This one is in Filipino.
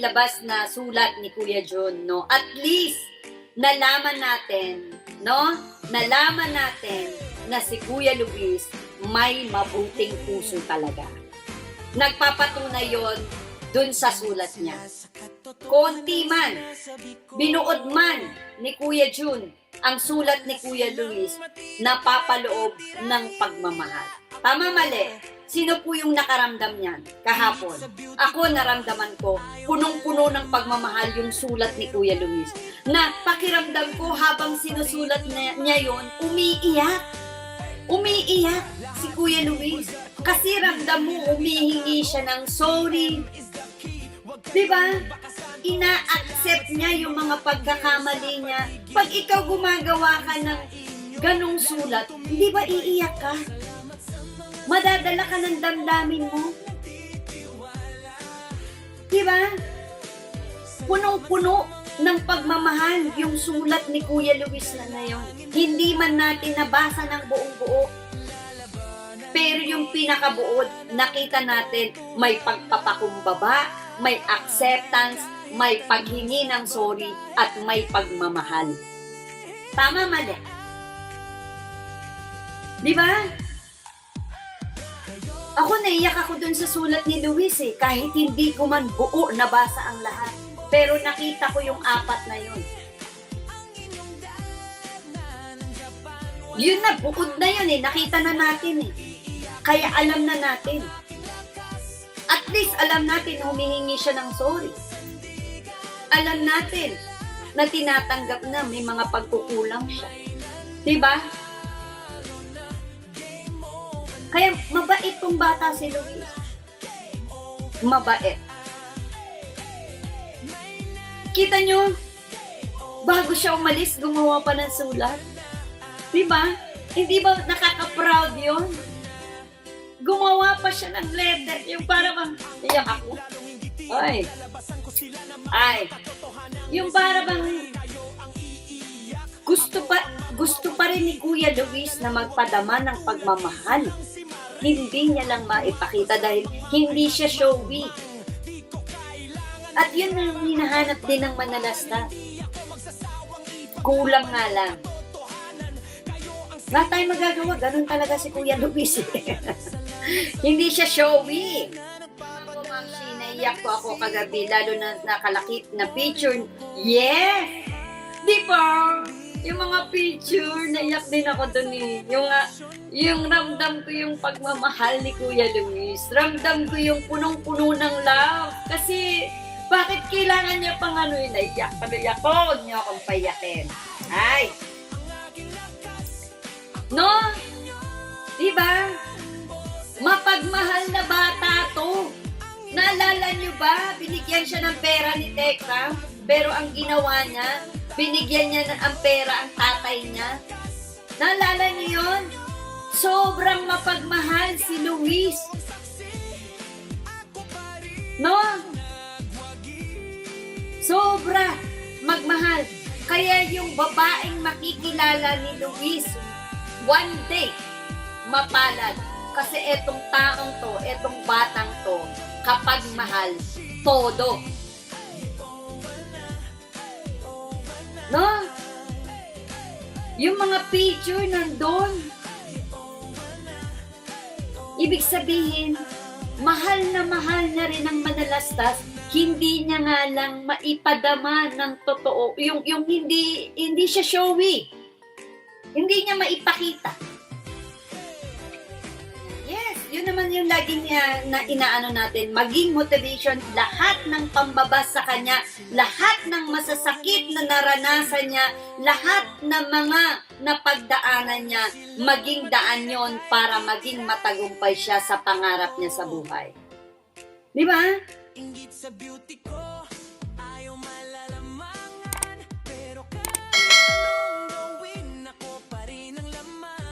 inilabas na sulat ni Kuya Jun, no? At least, nalaman natin, no? Nalaman natin na si Kuya Luis may mabuting puso talaga. Nagpapatunay yon dun sa sulat niya. Konti man, binuod man ni Kuya Jun ang sulat ni Kuya Luis, napapaloob ng pagmamahal. Tama mali? Sino po yung nakaramdam niyan kahapon? Ako naramdaman ko, punong-puno ng pagmamahal yung sulat ni Kuya Luis. Na pakiramdam ko habang sinusulat niya yon, umiiyak. Umiiyak si Kuya Luis. Kasi ramdam mo, humihingi siya ng sorry. Diba? Ina-accept niya yung mga pagkakamali niya. Pag ikaw gumagawa ka ng ganong sulat, hindi ba iiyak ka? Madadala ka ng damdamin mo. Diba? Punong-puno ng pagmamahal yung sulat ni Kuya Luis na yun. Hindi man natin nabasa ng buong-buo. Pero yung pinakabuod, nakita natin may pagpapakumbaba, may acceptance, may paghingi ng sorry, at may pagmamahal. Tama, mali? Diba? Ako naiyak ako dun sa sulat ni Luis kahit hindi ko man buo nabasa ang lahat. Pero nakita ko yung apat na yun. Yun na, buod na yun nakita na natin Kaya alam na natin. At least alam natin humihingi siya ng sorry. Alam natin na tinatanggap na may mga pagkukulang siya. Diba? Kaya mabait tong bata si Luis. Mabait. Kita nyo, bago siya umalis, gumawa pa ng sulat. Diba? Hindi ba nakaka-proud yun? Gumawa pa siya ng letter. Yung para bang, iyak ako. Ay. Yung para bang, gusto pa rin ni Kuya Luis na magpadama ng pagmamahal. Hindi niya lang maipakita dahil hindi siya showy. At yun ang hinahanap din ng manalastas. Kulang nga lang. Wala tayong magagawa, ganun talaga si Kuya Luis. Hindi siya showy. Ako, Ma'am Shi, naiyak po ako kagabi, lalo na nakalakip na picture. Yes! Di ba? Yung mga picture, naiyak din ako dun Yung ramdam ko yung pagmamahal ni Kuya Luis. Ramdam ko yung punong-puno ng love. Kasi, bakit kailangan niya pang naiyak? Panayak ko, huwag niyo akong payakin. Ay! No? Diba? Mapagmahal na bata to. Naalala niyo ba? Binigyan siya ng pera ni Tekram. Pero ang ginawa niya, binigyan niya ng pera ang tatay niya. Naalala niyo yun? Sobrang mapagmahal si Luis. No? Sobra magmahal. Kaya yung babaeng makikilala ni Luis, one day, mapalad. Kasi etong taong to, etong batang to, kapag mahal, todo. No? Yung mga picture nandun. Ibig sabihin, mahal na rin ang manalastas, hindi niya nga lang maipadama ng totoo. Yung hindi siya showy. Hindi niya maipakita. Yes, yun naman yung laging na inaano natin. Maging motivation, lahat ng pambabas sa kanya, lahat ng masasakit na naranasan niya, lahat ng mga napagdaanan niya, maging daan yon para maging matagumpay siya sa pangarap niya sa buhay. Di ba?